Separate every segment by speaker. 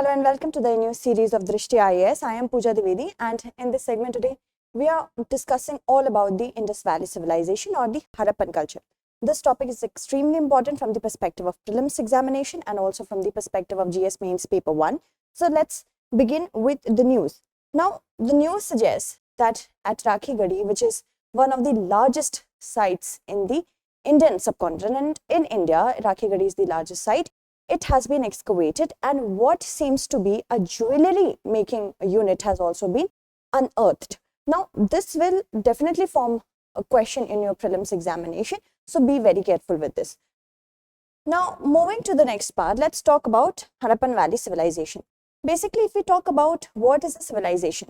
Speaker 1: Hello and welcome to the new series of Drishti IAS. I am Pooja Dwivedi, and in this segment today, we are discussing all about the Indus Valley Civilization or the Harappan culture. This topic is extremely important from the perspective of prelims examination and also from the perspective of GS Mains Paper 1. So let's begin with the news. Now, the news suggests that at Rakhigarhi, which is one of the largest sites in the Indian subcontinent in India, Rakhigarhi is the largest site. It has been excavated, and what seems to be a jewelry making unit has also been unearthed. Now, this will definitely form a question in your prelims examination, so be very careful with this. Now, moving to the next part, let's talk about Harappan Valley Civilization. Basically, if we talk about what is a civilization,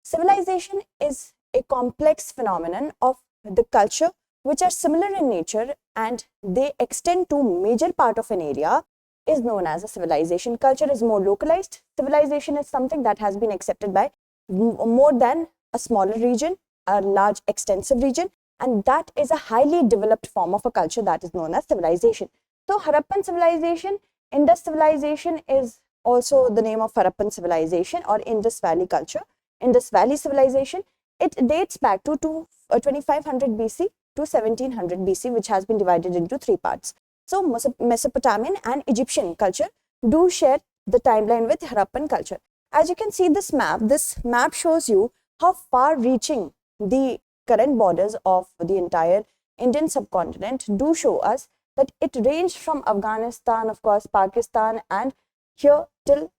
Speaker 1: civilization is a complex phenomenon of the culture which are similar in nature and they extend to major part of an area is known as a civilization. Culture is more localized. Civilization is something that has been accepted by more than a smaller region, a large extensive region, and that is a highly developed form of a culture that is known as civilization. So Harappan civilization, Indus civilization is also the name of Harappan civilization or Indus Valley culture. Indus Valley civilization, it dates back to 2500 BC to 1700 BC, which has been divided into three parts. So Mesopotamian and Egyptian culture do share the timeline with Harappan culture. As you can see this map shows you how far reaching the current borders of the entire Indian subcontinent do show us that it ranged from Afghanistan, of course, Pakistan, and here till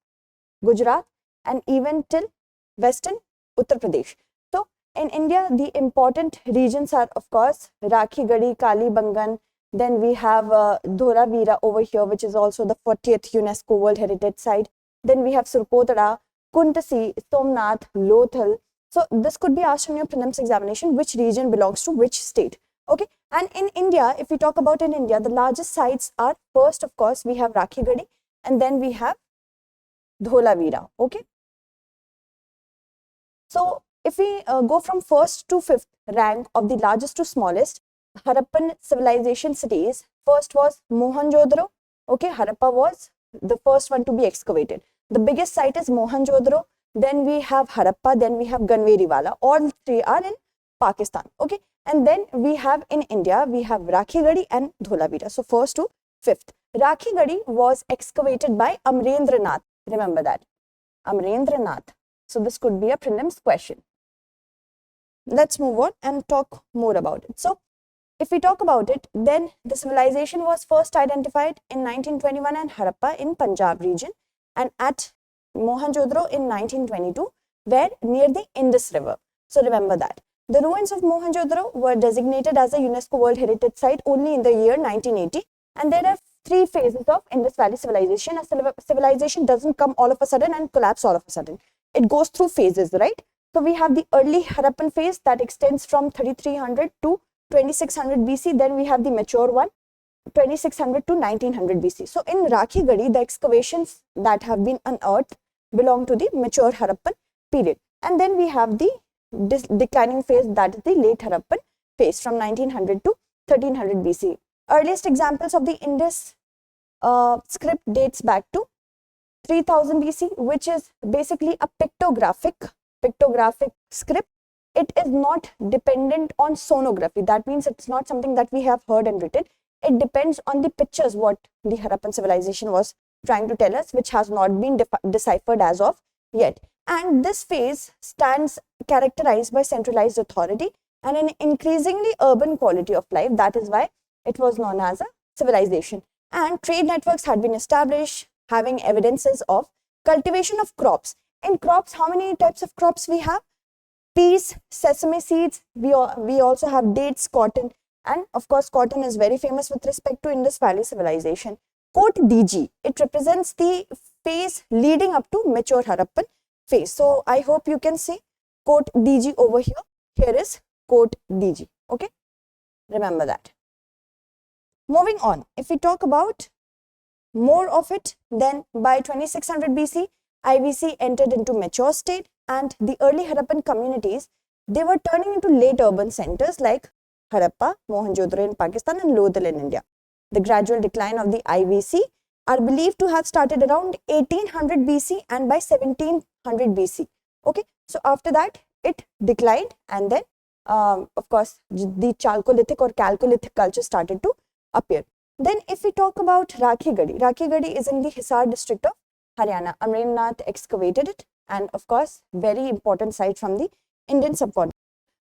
Speaker 1: Gujarat and even till western Uttar Pradesh. So in India, the important regions are, of course, Rakhigarhi, Kalibangan. Then we have Dhoravira over here, which is also the 40th UNESCO World Heritage Site. Then we have Surkotada, Kuntasi, Somnath, Lothal. So this could be asked in your prelims examination, which region belongs to which state. Okay, and in India, if we talk about in India, the largest sites are first, of course, we have Rakhigarhi, and then we have Dholavira. Okay, so if we go from first to fifth rank of the largest to smallest Harappan civilization cities, first was Mohenjo-daro. Okay, Harappa was the first one to be excavated. The biggest site is Mohenjo-daro. Then we have Harappa. Then we have Ganveriwala. All three are in Pakistan. Okay, and then we have in India, we have Rakhigarhi and Dholavira. So first to fifth. Rakhigarhi was excavated by Amrendranath. Remember that, Amrendranath. So this could be a prelims question. Let's move on and talk more about it. So if we talk about it, then the civilization was first identified in 1921 and Harappa in Punjab region and at Mohenjo-daro in 1922 were near the Indus River. So remember that. The ruins of Mohenjo-daro were designated as a UNESCO World Heritage Site only in the year 1980, and there are three phases of Indus Valley civilization. A civilization doesn't come all of a sudden and collapse all of a sudden. It goes through phases, right? So we have the early Harappan phase that extends from 3300 to 2600 BC, then we have the mature one, 2600 to 1900 BC. So in Rakhigarhi, the excavations that have been unearthed belong to the mature Harappan period. And then we have the declining phase, that is the late Harappan phase from 1900 to 1300 BC. Earliest examples of the Indus script dates back to 3000 BC, which is basically a pictographic script. It is not dependent on sonography. That means it's not something that we have heard and written. It depends on the pictures what the Harappan civilization was trying to tell us, which has not been deciphered as of yet. And this phase stands characterized by centralized authority and an increasingly urban quality of life. That is why it was known as a civilization. And trade networks had been established, having evidences of cultivation of crops. In crops, how many types of crops we have? Peas, sesame seeds, we also have dates, cotton, and of course cotton is very famous with respect to Indus Valley civilization. Quote DG, it represents the phase leading up to mature Harappan phase. So I hope you can see quote DG over here. Here is quote DG. Okay, remember that. Moving on, if we talk about more of it, then by 2600 BC, IVC entered into mature state, and the early Harappan communities, they were turning into late urban centers like Harappa, Mohenjo-daro in Pakistan and Lothal in India. The gradual decline of the IVC are believed to have started around 1800 BC and by 1700 BC. Okay, so after that it declined, and then of course the Chalcolithic or Chalcolithic culture started to appear. Then if we talk about Rakhigarhi, Rakhigarhi is in the Hisar district of Haryana. Amarnath excavated it, and of course very important site from the Indian subcontinent.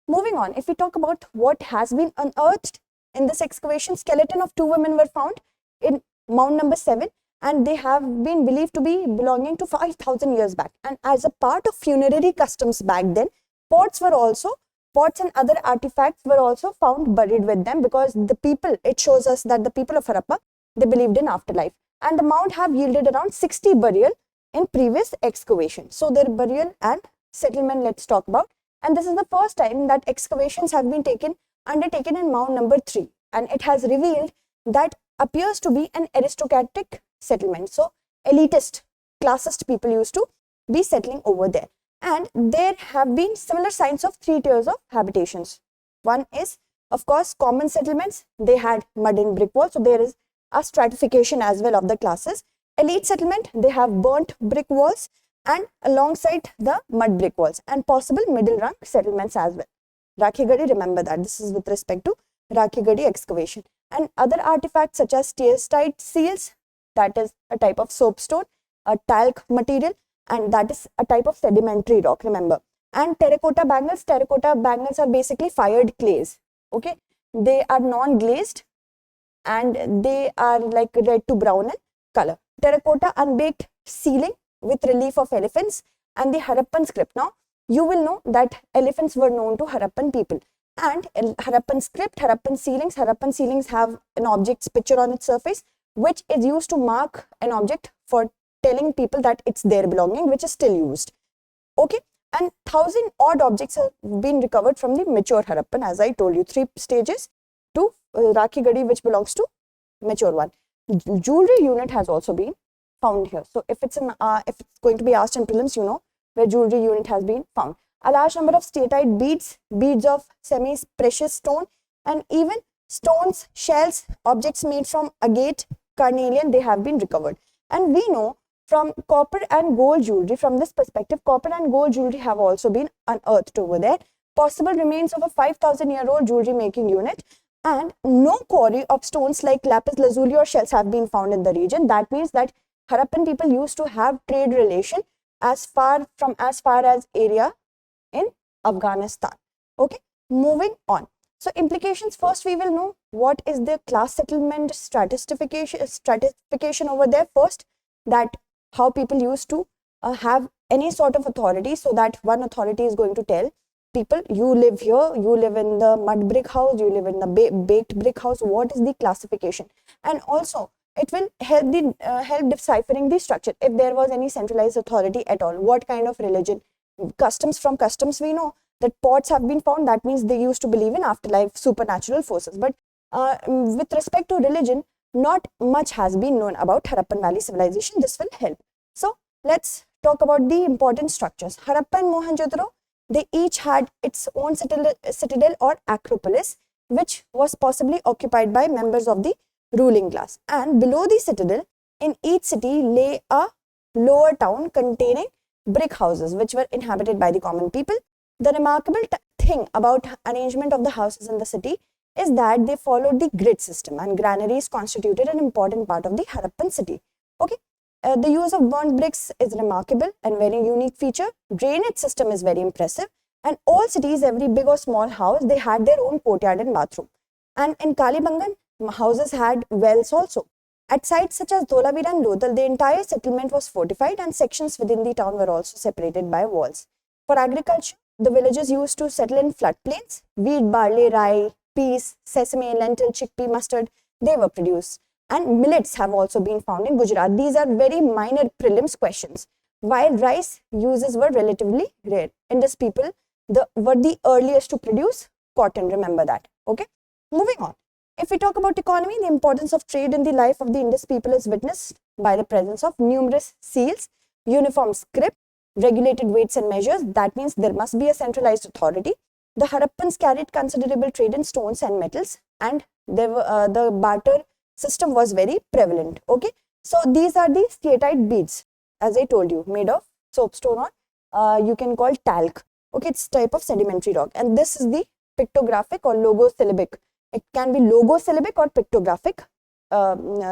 Speaker 1: Moving on, if we talk about what has been unearthed in this excavation, skeleton of 2 women were found in mound number 7, and they have been believed to be belonging to 5,000 years back. And as a part of funerary customs back then, pots and other artifacts were also found buried with them, because the people, it shows us that the people of Harappa, they believed in afterlife. And the mound have yielded around 60 burial in previous excavation. So their burial and settlement, let's talk about. And this is the first time that excavations have been undertaken in mound number 3, and it has revealed that appears to be an aristocratic settlement. So elitist, classist people used to be settling over there. And there have been similar signs of 3 tiers of habitations. One is, of course, common settlements. They had mud and brick walls, so there is a stratification as well of the classes. Elite settlement, they have burnt brick walls and alongside the mud brick walls, and possible middle rank settlements as well. Rakhigarhi, remember that this is with respect to Rakhigarhi excavation. And other artifacts such as tearstite seals, that is a type of soapstone, a talc material, and that is a type of sedimentary rock, remember. And terracotta bangles are basically fired clays. Okay, they are non-glazed and they are like red to brown in color. Terracotta unbaked ceiling with relief of elephants and the Harappan script. Now, you will know that elephants were known to Harappan people. And Harappan script, Harappan ceilings have an object's picture on its surface, which is used to mark an object for telling people that it's their belonging, which is still used. Okay, and 1,000 odd objects have been recovered from the mature Harappan, as I told you, 3 stages to Rakhigarhi, which belongs to mature one. Jewelry unit has also been found here. So if it's going to be asked in prelims, you know where jewelry unit has been found. A large number of statite beads of semi-precious stone, and even stones, shells, objects made from agate, carnelian, they have been recovered. And we know from copper and gold jewelry, from this perspective, copper and gold jewelry have also been unearthed over there. Possible remains of a 5,000-year-old jewelry making unit, and no quarry of stones like lapis lazuli or shells have been found in the region. That means that Harappan people used to have trade relation as far as area in Afghanistan. Okay, moving on. So implications, first we will know what is the class settlement stratification over there. First, that how people used to have any sort of authority, so that one authority is going to tell people, you live here, you live in the mud brick house, you live in the baked brick house. What is the classification? And also it will help deciphering the structure. If there was any centralized authority at all, what kind of religion, customs, from customs we know that pots have been found, that means they used to believe in afterlife, supernatural forces. But with respect to religion, not much has been known about Harappan Valley civilization. This will help. So let's talk about the important structures. Harappa and Mohenjo-daro, they each had its own citadel or acropolis, which was possibly occupied by members of the ruling class. And below the citadel, in each city lay a lower town containing brick houses, which were inhabited by the common people. The remarkable thing about arrangement of the houses in the city is that they followed the grid system, and granaries constituted an important part of the Harappan city. Okay, the use of burnt bricks is remarkable and very unique feature. Drainage system is very impressive, and all cities, every big or small house, they had their own courtyard and bathroom. And in Kalibangan, houses had wells also. At sites such as Dholavira and Lodhal, the entire settlement was fortified, and sections within the town were also separated by walls. For agriculture, the villages used to settle in floodplains. Wheat, barley, rye, peas, sesame, lentil, chickpea, mustard, they were produced. And millets have also been found in Gujarat. These are very minor prelims questions. While rice uses were relatively rare. Indus people were the earliest to produce cotton, remember that. Okay, moving on. If we talk about economy, the importance of trade in the life of the Indus people is witnessed by the presence of numerous seals, uniform script, regulated weights and measures. That means there must be a centralized authority. The Harappans carried considerable trade in stones and metals, and the barter system was very prevalent. Okay, So these are the steatite beads, as I told you, made of soapstone or you can call talc. Okay, it's type of sedimentary rock, and this is the pictographic or logosyllabic. It can be logosyllabic or pictographic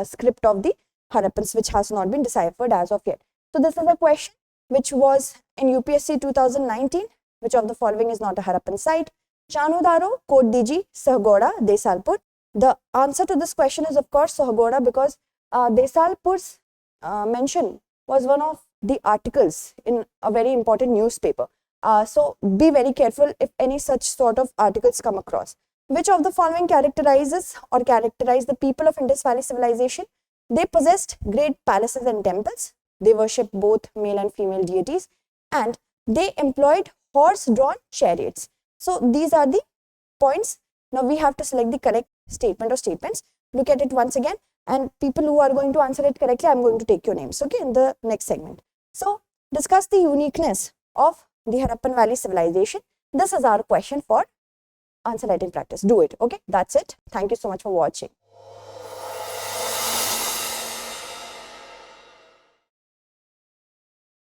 Speaker 1: script of the Harappans, which has not been deciphered as of yet. So this is a question which was in UPSC 2019. Which of the following is not a Harappan site? Chanodaro, Kodiji, Sahgoda, Desalpur. The answer to this question is of course Sahgoda, because Desalpur's mention was one of the articles in a very important newspaper. So be very careful if any such sort of articles come across. Which of the following characterize the people of Indus Valley Civilization? They possessed great palaces and temples. They worshipped both male and female deities, and they employed horse-drawn chariots. So these are the points. Now we have to select the correct statement or statements. Look at it once again, and people who are going to answer it correctly, I'm going to take your names, okay, in the next segment. So discuss the uniqueness of the Harappan Valley Civilization. This is our question for answer writing practice. Do it, okay? That's it. Thank you so much for watching.